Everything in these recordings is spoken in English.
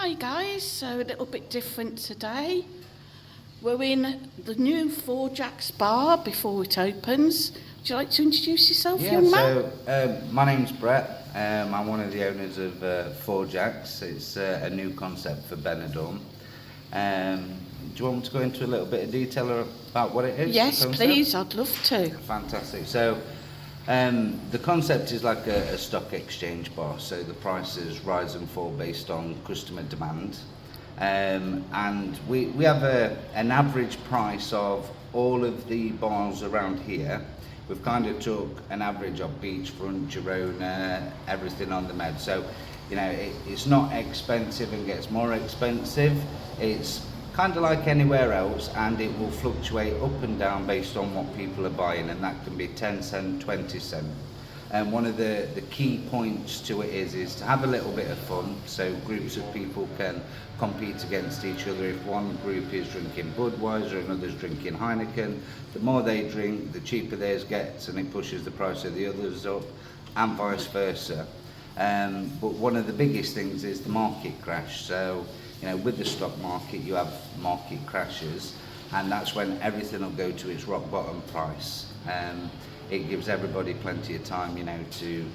Hi guys, so a little bit different today. We're in the new Four Jacks bar before it opens. Would you like to introduce yourself, young man? So my name's Brett. I'm one of the owners of Four Jacks. It's a new concept for Benidorm. Do you want me to go into a little bit of detail about what it is? Yes, please, I'd love to. Fantastic. So the concept is like a stock exchange bar, so the prices rise and fall based on customer demand. And we have an average price of all of the bars around here. We've kind of took an average of beachfront, Girona, everything on the med. So, you know, it's not expensive and gets more expensive. It's kind of like anywhere else, and it will fluctuate up and down based on what people are buying, and that can be 10 cent, 20 cent. And one of the key points to it is to have a little bit of fun, so groups of people can compete against each other. If one group is drinking Budweiser and others drinking Heineken, the more they drink, the cheaper theirs gets, and it pushes the price of the others up, and vice versa. But one of the biggest things is the market crash. So, you know, with the stock market, you have market crashes, and that's when everything will go to its rock bottom price. It gives everybody plenty of time, you know, to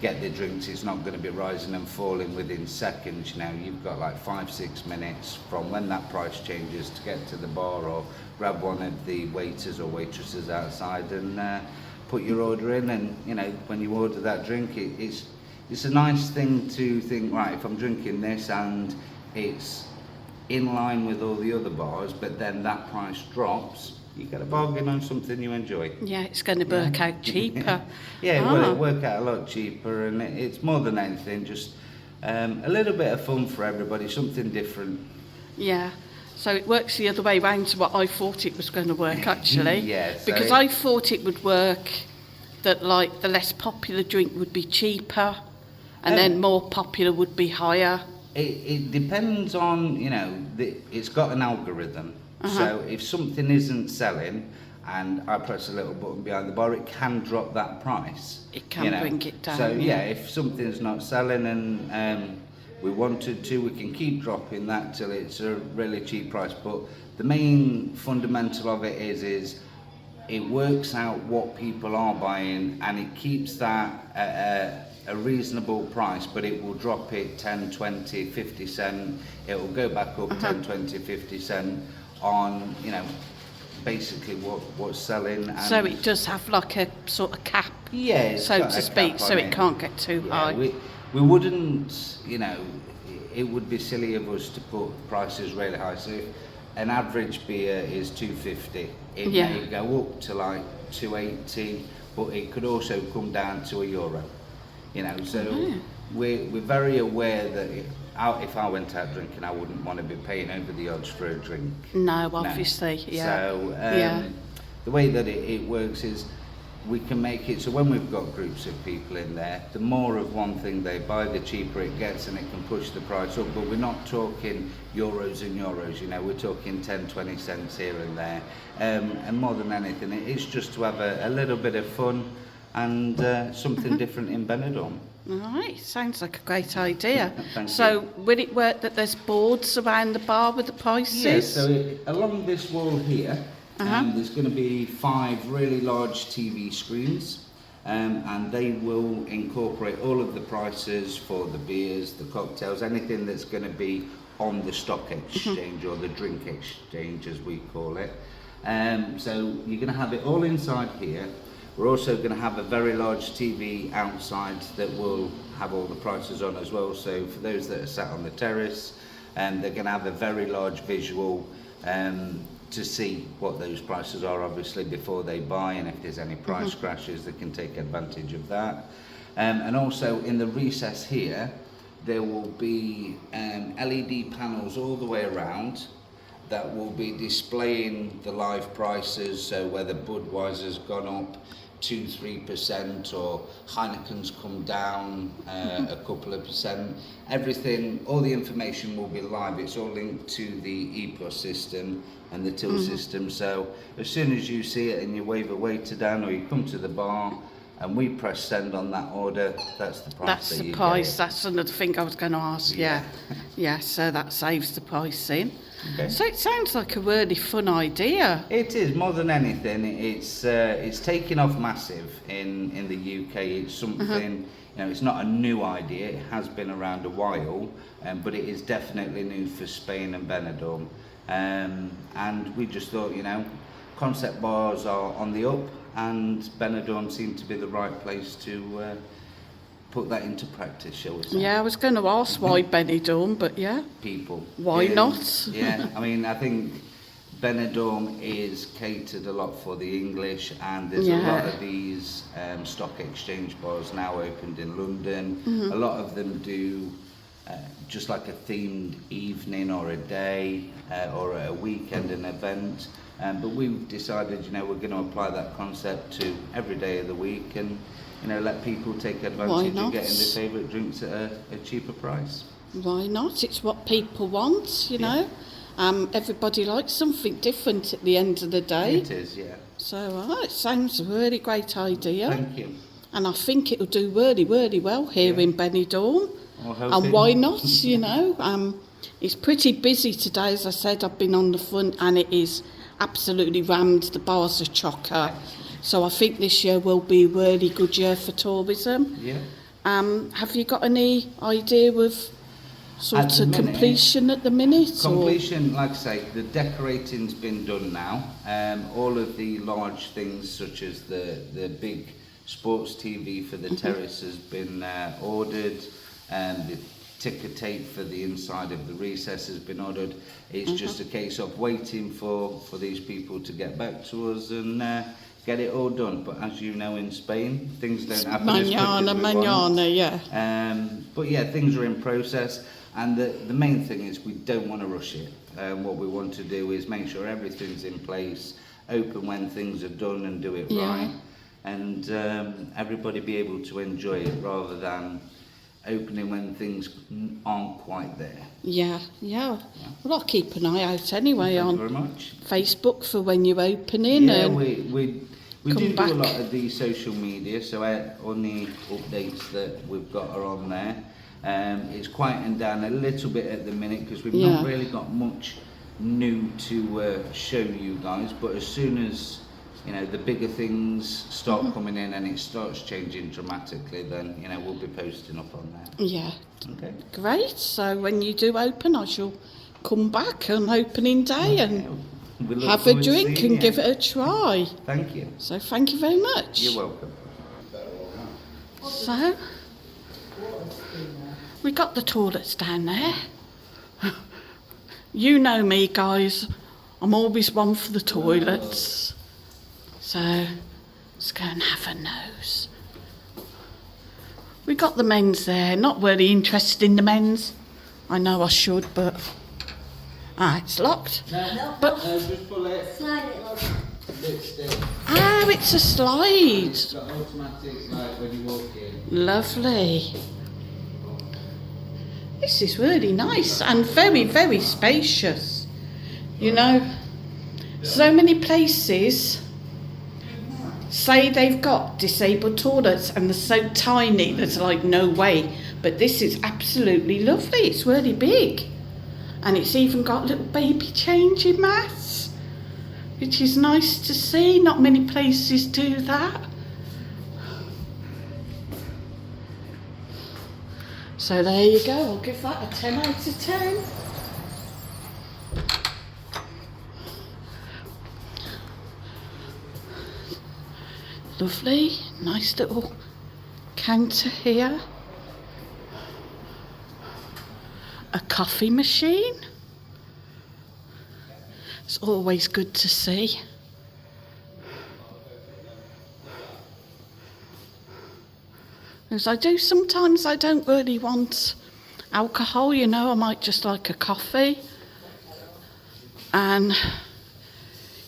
get their drinks. It's not going to be rising and falling within seconds. You know, you've got like 5-6 minutes from when that price changes to get to the bar, or grab one of the waiters or waitresses outside and put your order in. And you know, when you order that drink, it's a nice thing to think, right, if I'm drinking this and it's in line with all the other bars, but then that price drops, you get a bargain on something you enjoy. Yeah, it's going to work out cheaper. Well, it'll work out a lot cheaper, and it's more than anything just a little bit of fun for everybody, something different. Yeah, so it works the other way round to what I thought it was going to work, actually. Yeah, so because I thought it would work that like the less popular drink would be cheaper, and then more popular would be higher. It depends on, you know, it's got an algorithm. So if something isn't selling and I press a little button behind the bar, it can drop that price. It can bring it down. So yeah, if something's not selling and we wanted to, we can keep dropping that till it's a really cheap price. But the main fundamental of it is it works out what people are buying, and it keeps that at a reasonable price, but it will drop it 10, 20, 50 cent. It will go back up 10, 20, 50 cent on, you know, basically what's selling. And so it does have like a sort of cap, so to speak, so it can't get too high. We wouldn't, you know, it would be silly of us to put prices really high. So if an average beer is $2.50, it may go up to like $2.80, but it could also come down to €1. You know, so we're very aware that if I went out drinking, I wouldn't want to be paying over the odds for a drink. No, obviously, yeah. So the way that it works is we can make it so when we've got groups of people in there, the more of one thing they buy, the cheaper it gets, and it can push the price up. But we're not talking euros and euros, you know, we're talking 10, 20 cents here and there. And more than anything, it's just to have a little bit of fun and something different in Benidorm. All right, sounds like a great idea. So will it work that there's boards around the bar with the prices? Yeah, so along this wall here, there's going to be 5 really large TV screens, and they will incorporate all of the prices for the beers, the cocktails, anything that's going to be on the stock exchange or the drink exchange as we call it. So you're going to have it all inside here. We're also going to have a very large TV outside that will have all the prices on as well. So for those that are sat on the terrace, they're going to have a very large visual to see what those prices are, obviously, before they buy, and if there's any price crashes, they can take advantage of that. And also in the recess here, there will be LED panels all the way around that will be displaying the live prices, so whether Budweiser's gone up 2-3% or Heineken's come down a couple of percent. Everything, all the information will be live. It's all linked to the E+ system and the till system. So as soon as you see it and you wave a waiter down or you come to the bar, and we press send on that order, that's the price. That's that the you price. get. That's another thing I was going to ask. Yeah. Yeah, so that saves the pricing. Okay. So it sounds like a really fun idea. It is, more than anything. It's taken off massive in the UK. It's something, you know, it's not a new idea. It has been around a while, but it is definitely new for Spain and Benidorm. And we just thought, you know, concept bars are on the up, and Benidorm seemed to be the right place to put that into practice, shall we say. Yeah, I was going to ask why Benidorm, but yeah. People. Why not? Yeah, I mean, I think Benidorm is catered a lot for the English, and there's a lot of these stock exchange bars now opened in London. A lot of them do just like a themed evening or a day or a weekend, an event. But we've decided, you know, we're going to apply that concept to every day of the week, and, you know, let people take advantage of getting their favourite drinks at a cheaper price. Why not? It's what people want, you know. Everybody likes something different at the end of the day. It is, yeah. So it sounds a really great idea. Thank you. And I think it'll do really, really well here in Benidorm. And why not, you know? It's pretty busy today, as I said. I've been on the front and it is absolutely rammed. The bars are chocker. So I think this year will be a really good year for tourism. Yeah. Have you got any idea of sort of completion at the minute? Completion, like I say, the decorating's been done now. All of the large things, such as the big sports TV for the terrace, has been ordered, and the ticker tape for the inside of the recess has been ordered. It's just a case of waiting for these people to get back to us and get it all done. But as you know, in Spain, things don't happen as quick as we want. Yeah. But yeah, things are in process, and the main thing is we don't want to rush it. What we want to do is make sure everything's in place, open when things are done and do it right, and everybody be able to enjoy it rather than opening when things aren't quite there. Yeah. Well, I'll keep an eye out anyway Thank on you very much. Facebook for when you're opening. Yeah, and we do back. a lot of the social media, so only updates that we've got are on there. It's quieting down a little bit at the minute because we've not really got much new to show you guys, but as soon as, you know, the bigger things start coming in and it starts changing dramatically, then, you know, we'll be posting up on there. Yeah. Okay. Great. So when you do open, I shall come back on opening day and have a drink and give it a try. Thank you. So thank you very much. You're welcome. So we got the toilets down there. You know me, guys. I'm always one for the toilets. So let's go and have a nose. We got the men's there. Not really interested in the men's. I know I should, but it's locked. No, but just pull it. Slide it, love. It's a slide. It's got automatic, like when you walk in. Lovely. This is really nice and very, very spacious. You know, so many places say they've got disabled toilets and they're so tiny there's like no way. But this is absolutely lovely. It's really big. And it's even got little baby changing mats, which is nice to see. Not many places do that. So there you go. I'll give that a 10 out of 10. Lovely, nice little counter here. A coffee machine. It's always good to see. As I do sometimes, I don't really want alcohol, you know, I might just like a coffee. And,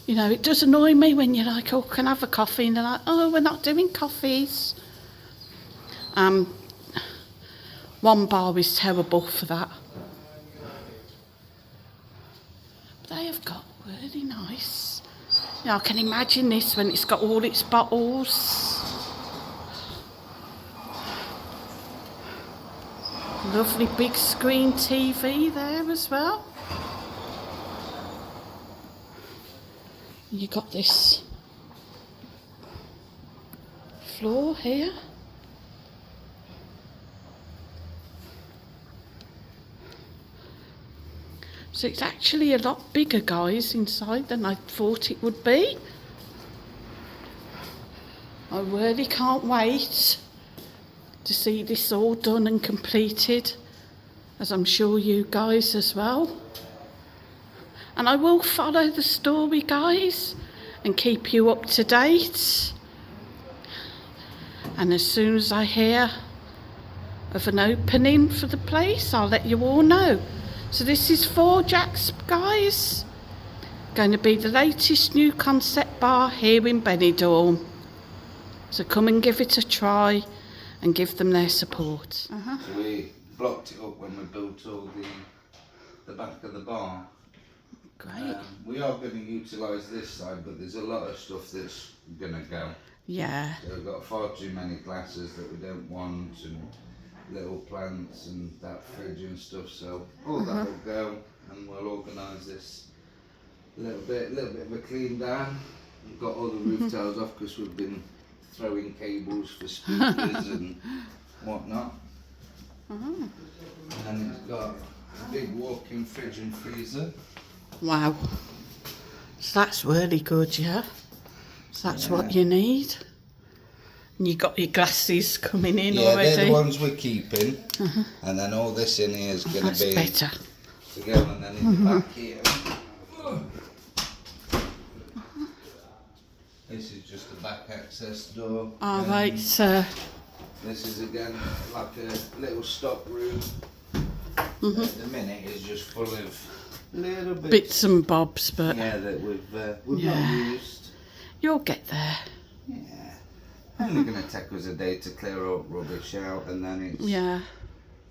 you know, it does annoy me when you're like, oh, can I have a coffee? And they're like, oh, we're not doing coffees. One bar is terrible for that. But they have got really nice. Yeah, I can imagine this when it's got all its bottles. Lovely big screen TV there as well. You got this floor here. So it's actually a lot bigger, guys, inside than I thought it would be. I really can't wait to see this all done and completed, as I'm sure you guys as well. And I will follow the story, guys, and keep you up to date. And as soon as I hear of an opening for the place, I'll let you all know. So this is 4 Jacks, guys. Going to be the latest new concept bar here in Benidorm. So come and give it a try and give them their support. So we blocked it up when we built all the back of the bar. Great. We are going to utilise this side, but there's a lot of stuff that's going to go. Yeah. So we've got far too many glasses that we don't want, and little plants and that fridge and stuff, so all that will go, and we'll organise this a little bit of a clean down. We've got all the roof tiles off because we've been throwing cables for speakers and whatnot. And it's got a big walk-in fridge and freezer. Wow. So that's really good, yeah? So that's what you need. And you got your glasses coming in already. Yeah, they're the ones we're keeping. And then all this in here is going to be better. to go, and then in the back here. This is just a back access door. All right, sir. This is again like a little stock room. At the minute it's just full of little Bits and bobs, but yeah, that we've not used. You'll get there. Yeah. Only going to take us a day to clear up rubbish out, and then it's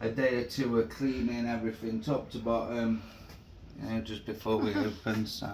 a day or two of cleaning everything top to bottom, just before we open. So